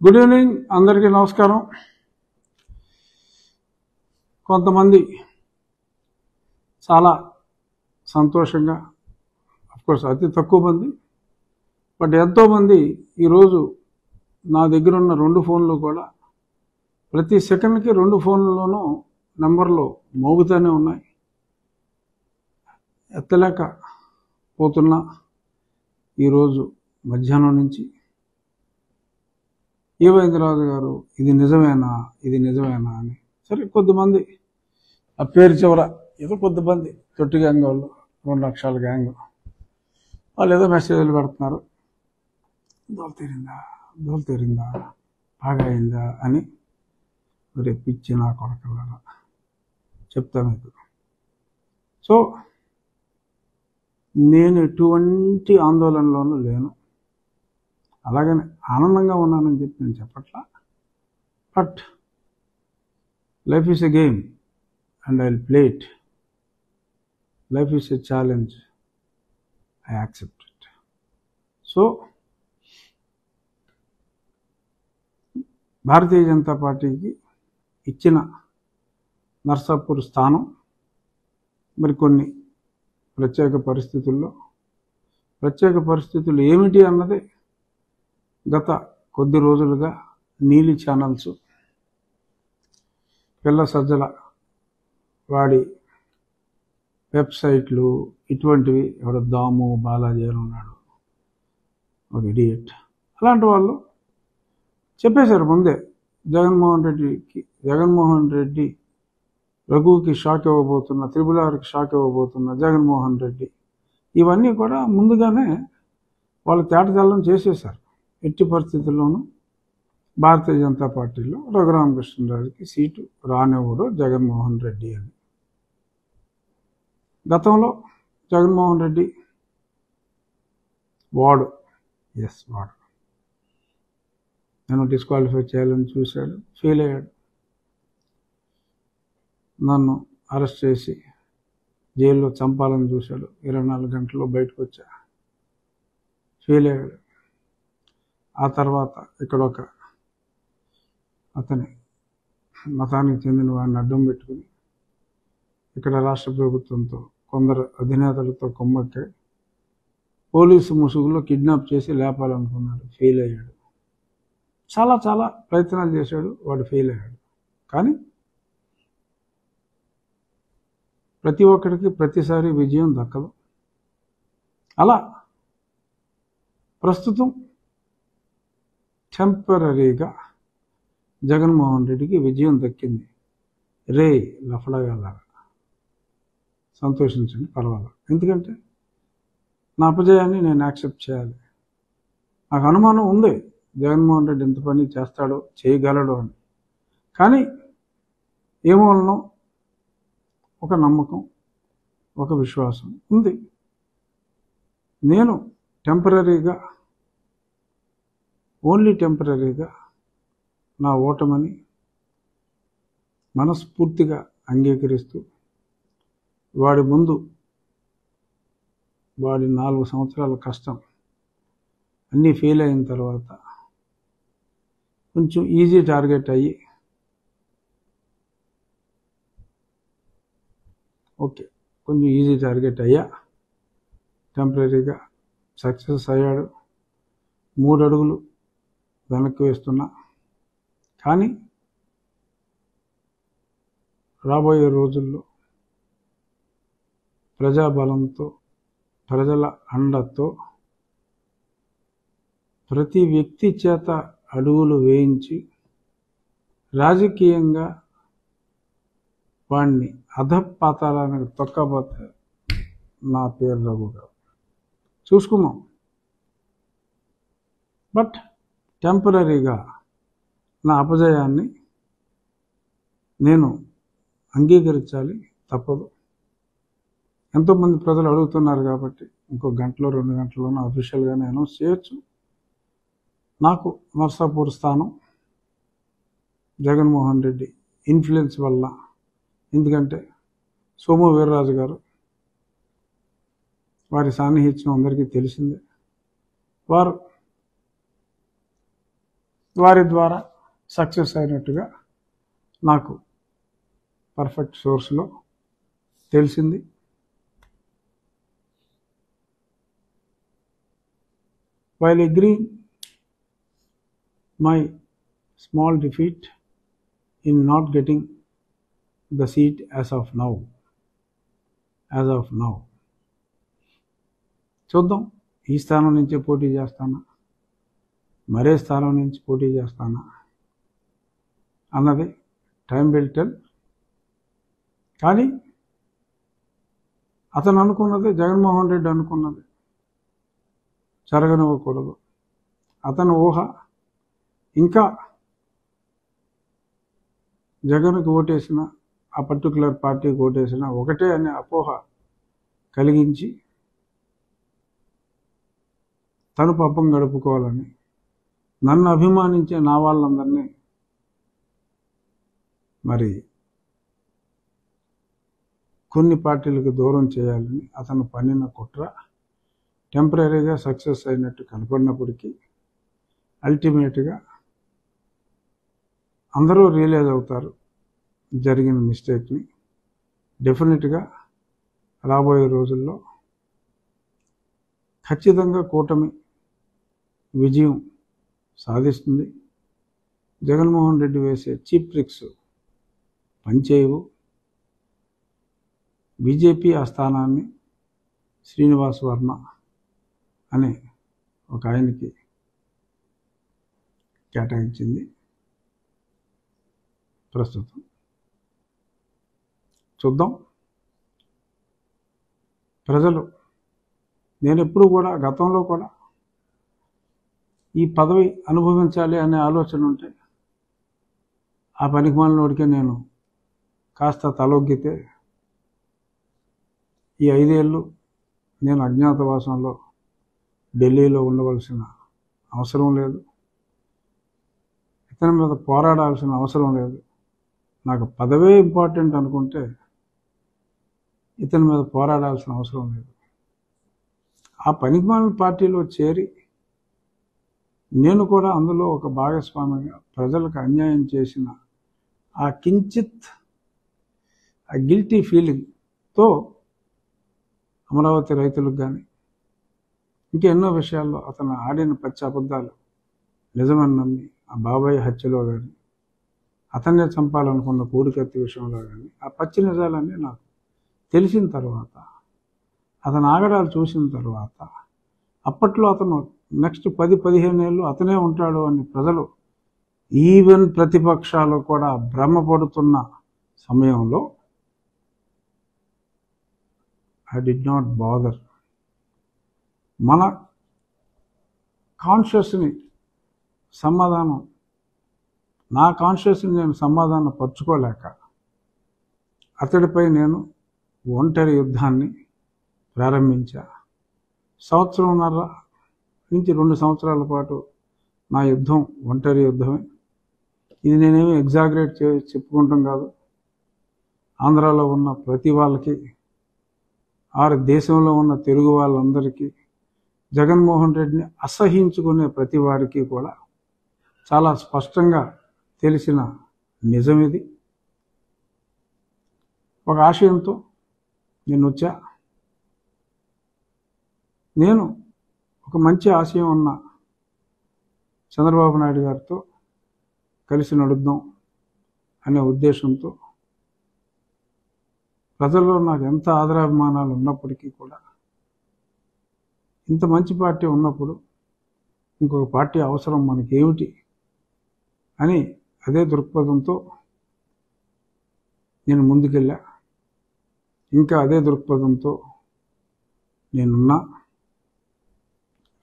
Good evening అందరికీ నమస్కారం. కొంతమంది చాలా సంతోషంగా, అఫ్కోర్స్ అతి తక్కువ మంది, బట్ ఎంతోమంది ఈరోజు నా దగ్గర ఉన్న 2 ఫోన్లు కూడా ప్రతి సెకండ్కి 2 ఫోన్లలోనూ నెంబర్లు మోగుతూనే ఉన్నాయి. ఎత్తలేక పోతున్నా ఈరోజు మధ్యాహ్నం నుంచి ఏవైంద్రరాజు గారు ఇది నిజమేనా అని. సరే, కొద్దిమంది ఆ పేరు చివర ఏదో కొద్దిమంది తొట్టి గ్యాంగ్ వాళ్ళు 2 లక్షల గ్యాంగ్ వాళ్ళు ఏదో మెసేజ్లు పెడుతున్నారు, దోలు తీరిందా బాగా అయిందా అని. మరి పిచ్చి నా కొడకల్లారా చెప్తా మీకు. సో నేను ఎటువంటి ఆందోళనలోనూ లేను, అలాగనే ఆనందంగా ఉన్నానని చెప్పి నేను చెప్పట్లా. But life is a game and I will play it. Life is a challenge, I accept it. So భారతీయ జనతా పార్టీకి ఇచ్చిన నర్సాపూర్ స్థానం మరి కొన్ని ప్రత్యేక పరిస్థితులు ఏమిటి అన్నది గత కొద్ది రోజులుగా నీలి ఛానల్స్, పిల్ల సజ్జల వాడి వెబ్సైట్లు ఇటువంటివి, ఎవడ దాము బాలాజీ అని ఉన్నాడు ఒక ఇడియట్, అలాంటి వాళ్ళు చెప్పేశారు ముందే జగన్మోహన్ రెడ్డి రఘుకి షాక్ ఇవ్వబోతున్న, త్రిపులార్కి షాక్ ఇవ్వబోతున్న జగన్మోహన్ రెడ్డి, ఇవన్నీ కూడా ముందుగానే వాళ్ళు తేటతెల్లం చేసేశారు. ఎట్టి పరిస్థితుల్లోనూ భారతీయ జనతా పార్టీలో రఘురామకృష్ణరాజుకి సీటు రానివ్వడు జగన్మోహన్ రెడ్డి అని. గతంలో జగన్మోహన్ రెడ్డి వాడు నన్ను డిస్క్వాలిఫై చేయాలని చూశాడు, ఫెయిల్ అయ్యాడు. నన్ను అరెస్ట్ చేసి జైల్లో చంపాలని చూశాడు, 24 గంటల్లో బయటకు వచ్చా, ఫెయిల్ అయ్యాడు. ఆ తర్వాత ఇక్కడ ఒక అతని మతానికి చెందిన వాడిని అడ్డం పెట్టుకుని ఇక్కడ రాష్ట్ర ప్రభుత్వంతో కొందరు అధినేతలతో కొమ్మక్కి పోలీసు ముసుగులో కిడ్నాప్ చేసి లేపాలనుకున్నాడు, ఫెయిల్ అయ్యాడు. చాలా ప్రయత్నాలు చేశాడు, వాడు ఫెయిల్ అయ్యాడు. కానీ ప్రతి ఒక్కరికి ప్రతిసారి విజయం దక్కదు. అలా ప్రస్తుతం టెంపరీగా జగన్మోహన్ రెడ్డికి విజయం దక్కింది. రే లఫడగాలాగా సంతోషించండి, పర్వాలేదు. ఎందుకంటే నా అపజయాన్ని నేను యాక్సెప్ట్ చేయాలి. నాకు అనుమానం ఉంది జగన్మోహన్ రెడ్డి ఎంత పని చేస్తాడో, చేయగలడు అని. కానీ ఏమోనో ఒక నమ్మకం, ఒక విశ్వాసం ఉంది. నేను ఓన్లీ టెంపరీగా నా ఓటమని మనస్ఫూర్తిగా అంగీకరిస్తూ వాడి ముందు వాడి 4 సంవత్సరాల కష్టం అన్నీ ఫెయిల్ అయిన తర్వాత కొంచెం ఈజీ టార్గెట్ అయ్యి అయ్యా, టెంపరీగా సక్సెస్ అయ్యాడు. 3 అడుగులు వెనక్కి వేస్తున్నా. కానీ రాబోయే రోజుల్లో ప్రజాబలంతో, ప్రజల అండతో ప్రతి వ్యక్తి చేత అడుగులు వేయించి రాజకీయంగా వాడిని అధపాతాళానికి తొక్కబోతే నా పేరు రఘు గారు, చూసుకున్నాం. బట్ టెంపరీగా నా అపజయాన్ని నేను అంగీకరించాలి, తప్పదు. ఎంతోమంది ప్రజలు అడుగుతున్నారు కాబట్టి ఇంకో గంటలో 2 గంటల్లోనూ అఫీషియల్గానే అనౌన్స్ చేయొచ్చు. నాకు నర్సాపూర్ స్థానం జగన్మోహన్ రెడ్డి ఇన్ఫ్లుయెన్స్ వల్ల, ఎందుకంటే సోము వీర్రాజు గారు, వారి సాన్నిహిత్యం అందరికీ తెలిసిందే. వారు వారి ద్వారా సక్సెస్ అయినట్టుగా నాకు పర్ఫెక్ట్ సోర్స్లో తెలిసింది. While agreeing my small defeat in not getting the seat as of now, చూద్దాం ఈ స్థానం నుంచే పోటీ చేస్తానా, మరే స్థానం నుంచి పోటీ చేస్తానా అన్నది టైం విల్ టెల్. కానీ అతను అనుకున్నది, జగన్మోహన్ రెడ్డి అనుకున్నది జరగనివ్వకూడదు. అతని ఊహ ఇంకా జగన్కి ఓటేసిన, ఆ పర్టికులర్ పార్టీకి ఓటేసిన ఒకటే అనే అపోహ కలిగించి తను పబ్బం గడుపుకోవాలని, నన్ను అభిమానించే నా వాళ్ళందరినీ మరి కొన్ని పార్టీలకు దూరం చేయాలని అతను పన్నిన కుట్ర టెంపరీగా సక్సెస్ అయినట్టు కనపడినప్పటికీ అల్టిమేట్గా అందరూ రియలైజ్ అవుతారు జరిగిన మిస్టేక్ని. డెఫినెట్గా రాబోయే రోజుల్లో ఖచ్చితంగా కూటమి విజయం సాధిస్తుంది. జగన్మోహన్ రెడ్డి వేసే చీప్ ట్రిక్స్ పనిచేయవు. బీజేపీ ఆ స్థానాన్ని శ్రీనివాస్ వర్మ అనే ఒక ఆయనకి కేటాయించింది. ప్రస్తుతం చూద్దాం. ప్రజలు, నేను ఎప్పుడు కూడా గతంలో కూడా ఈ పదవి అనుభవించాలి అనే ఆలోచన ఉంటే ఆ పనికిమాలినోడికే నేను కాస్త తలొగ్గితే ఈ 5 ఏళ్ళు నేను అజ్ఞాతవాసంలో ఢిల్లీలో ఉండవలసిన అవసరం లేదు, ఇతని మీద పోరాడాల్సిన అవసరం లేదు. నాకు పదవే ఇంపార్టెంట్ అనుకుంటే ఇతని మీద పోరాడాల్సిన అవసరం లేదు. ఆ పనికిమాలిన పార్టీలో చేరి నేను కూడా అందులో ఒక భాగస్వామిగా ప్రజలకు అన్యాయం చేసిన ఆ కించిత్ ఆ గిల్టీ ఫీలింగ్తో అమరావతి రైతులకు కానీ ఇంకెన్నో విషయాల్లో అతను ఆడిన పచ్చి అబద్ధాలు నిజమని నమ్మి, ఆ బాబాయ్ హత్యలో కానీ, అతన్నే చంపాలనుకున్న పూడికత్తి విషయంలో కానీ ఆ పచ్చి నిజాలన్నీ నాకు తెలిసిన తర్వాత, అతను ఆగడాలు చూసిన తర్వాత, అప్పట్లో అతను నెక్స్ట్ 10-15 ఏళ్ళు అతనే ఉంటాడు అని ప్రజలు, ఈవెన్ ప్రతిపక్షాలు కూడా భ్రమపడుతున్న సమయంలో I did not bother. మన కాన్షియస్ని సమాధానం, నా కాన్షియస్ని నేను సమాధానం పరుచుకోలేక అతడిపై నేను ఒంటరి యుద్ధాన్ని ప్రారంభించా. 1.5 నుంచి 2 సంవత్సరాల పాటు నా యుద్ధం ఒంటరి యుద్ధమే. ఇది నేనేమి ఎగ్జాగరేట్ చెప్పుకుంటాం కాదు. ఆంధ్రాలో ఉన్న ప్రతి వాళ్ళకి, దేశంలో ఉన్న తెలుగు వాళ్ళందరికీ, జగన్మోహన్ రెడ్డిని అసహించుకునే ప్రతి వారికి కూడా చాలా స్పష్టంగా తెలిసిన నిజం ఇది. ఒక ఆశయంతో నేను వచ్చా. నేను ఒక మంచి ఆశయం ఉన్న చంద్రబాబు నాయుడు గారితో కలిసి నడుద్దాం అనే ఉద్దేశంతో, ప్రజల్లో నాకు ఎంత ఆదరాభిమానాలు ఉన్నప్పటికీ కూడా, ఇంత మంచి పార్టీ ఉన్నప్పుడు ఇంకొక పార్టీ అవసరం మనకేమిటి అని అదే దృక్పథంతో నేను ముందుకెళ్ళా. ఇంకా అదే దృక్పథంతో నేనున్నా.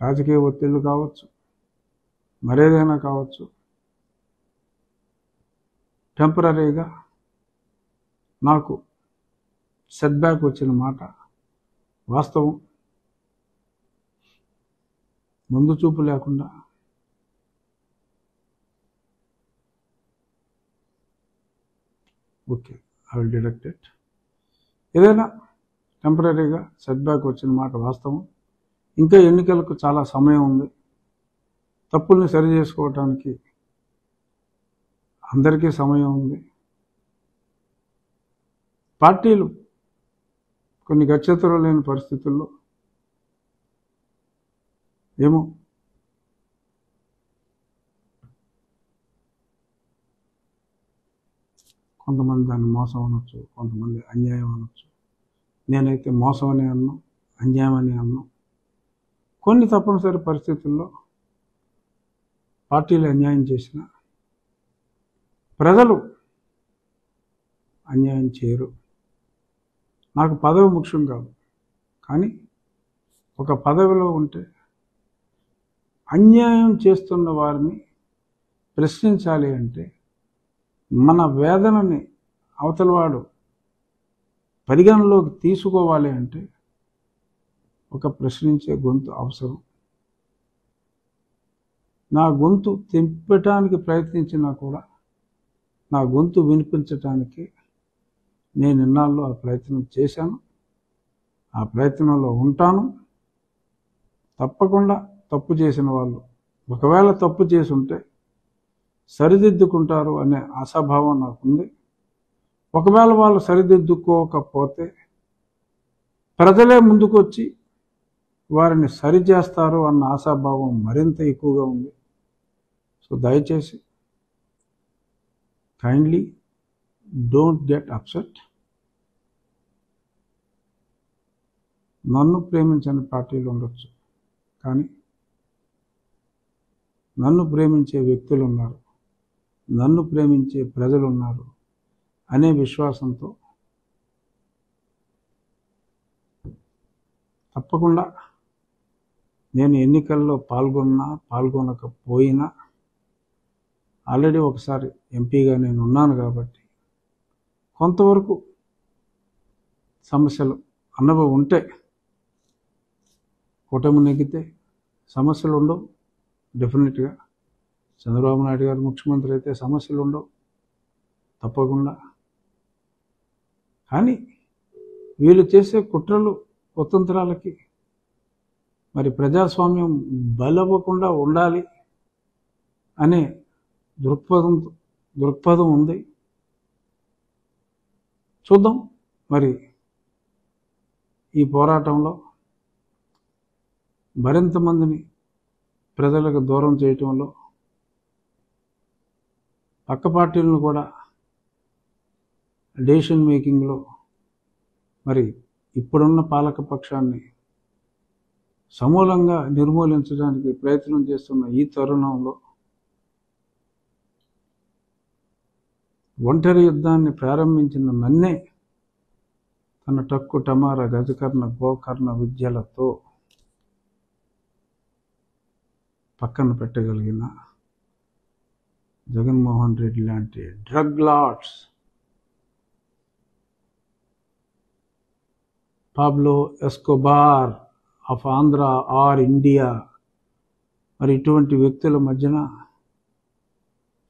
రాజకీయ ఒత్తిళ్లు కావచ్చు, మరేదైనా కావచ్చు, టెంపరీగా నాకు సెట్ బ్యాక్ వచ్చిన మాట వాస్తవం. ముందు చూపు లేకుండా okay, I will deduct it. ఏదైనా టెంపరీగా సెట్ బ్యాక్ వచ్చిన మాట వాస్తవం. ఇంకా ఎన్నికలకు చాలా సమయం ఉంది. తప్పుల్ని సరి చేసుకోవటానికి అందరికీ సమయం ఉంది. పార్టీలు కొన్ని గచ్చతలు లేని పరిస్థితుల్లో ఏమో కొంతమంది దాన్ని మోసం అనొచ్చు, కొంతమంది అన్యాయం అనొచ్చు. నేనైతే మోసం అని అన్నా, అన్యాయం అని అన్నా. కొన్ని తప్పనిసరి పరిస్థితుల్లో పార్టీలు అన్యాయం చేసిన ప్రజలు అన్యాయం చేయరు. నాకు పదవి ముఖ్యం కాదు, కానీ ఒక పదవిలో ఉంటే అన్యాయం చేస్తున్న వారిని ప్రశ్నించాలి అంటే, మన వేదనని అవతలవాడు పరిగణలోకి తీసుకోవాలి అంటే ఒక ప్రశ్నించే గొంతు అవసరం. నా గొంతు తెంపటానికి ప్రయత్నించినా కూడా నా గొంతు వినిపించటానికి నేను ఇన్నాళ్ళు ఆ ప్రయత్నం చేశాను, ఆ ప్రయత్నంలో ఉంటాను. తప్పకుండా తప్పు చేసిన వాళ్ళు ఒకవేళ తప్పు చేసి ఉంటే సరిదిద్దుకుంటారు అనే ఆశాభావం నాకుంది. ఒకవేళ వాళ్ళు సరిదిద్దుకోకపోతే ప్రజలే ముందుకొచ్చి వారిని సరిచేస్తారు అన్న ఆశాభావం మరింత ఎక్కువగా ఉంది. సో దయచేసి కైండ్లీ డోంట్ గెట్ అప్సెట్. నన్ను ప్రేమించని పార్టీలు ఉండొచ్చు, కానీ నన్ను ప్రేమించే వ్యక్తులు ఉన్నారు, నన్ను ప్రేమించే ప్రజలు ఉన్నారు అనే విశ్వాసంతో తప్పకుండా నేను ఎన్నికల్లో పాల్గొనకపోయినా ఆల్రెడీ ఒకసారి ఎంపీగా నేను ఉన్నాను కాబట్టి కొంతవరకు సమస్యలు అన్నవి ఉంటే, కూటమి నెగ్గితే సమస్యలు ఉండవు. డెఫినెట్గా చంద్రబాబు నాయుడు గారు ముఖ్యమంత్రి అయితే సమస్యలు ఉండవు తప్పకుండా. కానీ వీళ్ళు చేసే కుట్రలు కుతంత్రాలకి మరి ప్రజాస్వామ్యం బలవ్వకుండా ఉండాలి అనే దృక్పథం ఉంది. చూద్దాం మరి ఈ పోరాటంలో మరింత మందిని ప్రజలకు దూరం చేయటంలో, పక్క పార్టీలను కూడా డెసిషన్ మేకింగ్లో మరి ఇప్పుడున్న పాలక పక్షాన్ని సమూలంగా నిర్మూలించడానికి ప్రయత్నం చేస్తున్న ఈ తరుణంలో ఒంటరి యుద్ధాన్ని ప్రారంభించిన నన్నే తన టక్కు టమార గజకర్ణ గోకర్ణ విద్యలతో పక్కన పెట్టగలిగిన జగన్మోహన్ రెడ్డి లాంటి drug lords, Pablo Escobar of Andhra or India, మరి ఇటువంటి వ్యక్తుల మధ్యన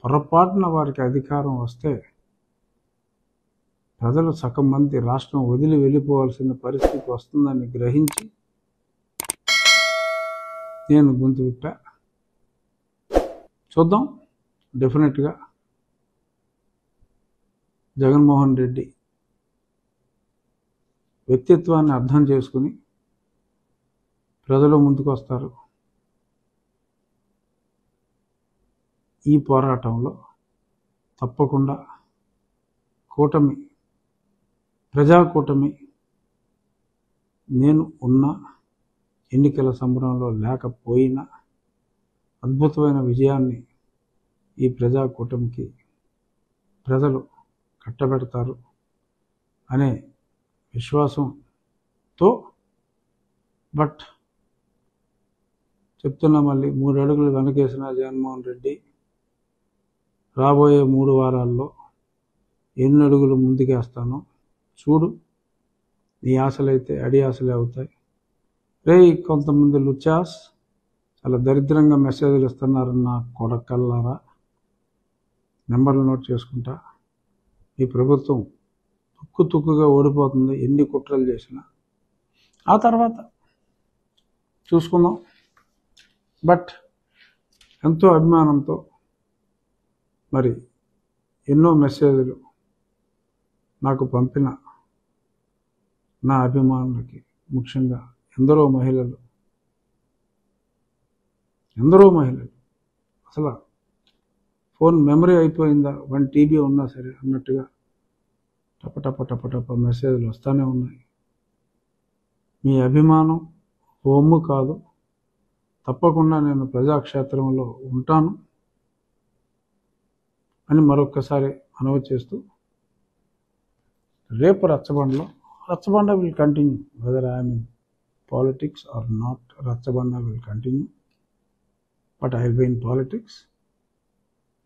పొరపాటున వారికి అధికారం వస్తే ప్రజలు సగం మంది రాష్ట్రం వదిలి వెళ్ళిపోవాల్సిన పరిస్థితి వస్తుందని గ్రహించి నేను గొంతు విప్పా. చూద్దాం. డెఫినెట్గా జగన్మోహన్ రెడ్డి వ్యక్తిత్వాన్ని అర్థం చేసుకుని ప్రజలు ముందుకు వస్తారు. ఈ పోరాటంలో తప్పకుండా కూటమి, ప్రజాకూటమి నేను ఉన్న ఎన్నికల సంబరంలో లేకపోయినా అద్భుతమైన విజయాన్ని ఈ ప్రజాకూటమికి ప్రజలు కట్టబెడతారు అనే విశ్వాసంతో, బట్ చెప్తున్నా మళ్ళీ 3 అడుగులు వెనకేసిన జగన్మోహన్ రెడ్డి రాబోయే 3 వారాల్లో ఎన్ని అడుగులు ముందుకేస్తానో చూడు. నీ ఆశలైతే అడి ఆశలే అవుతాయి. కొంతమంది లుచాస్ చాలా దరిద్రంగా మెసేజ్లు ఇస్తున్నారన్న కొడకల్లారా, నెంబర్లు నోట్ చేసుకుంటా. ఈ ప్రభుత్వం తుక్కుగా ఓడిపోతుంది ఎన్ని కుట్రలు చేసినా. ఆ తర్వాత చూసుకుందాం. బట్ ఎంతో అభిమానంతో మరి ఎన్నో మెసేజ్లు నాకు పంపిన నా అభిమానులకి, ముఖ్యంగా ఎందరో మహిళలు అసలు ఫోన్ మెమరీ అయిపోయిందా, 1 TB ఉన్నా సరే అన్నట్టుగా టప మెసేజ్లు వస్తూనే ఉన్నాయి. మీ అభిమానం హోము కాదు, తప్పకుండా నేను ప్రజాక్షేత్రంలో ఉంటాను అని మరొక్కసారి మనవి చేస్తూ, రేపు Rachabanda will continue, whether I'm in politics or not. Rachabanda will continue, but I will be in politics.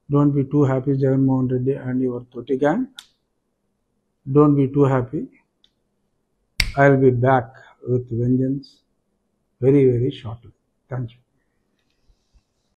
Don't be too happy, Jagan Mohan Reddy and your Toti gang. Don't be too happy. I will be back with vengeance very, very shortly. Thank you.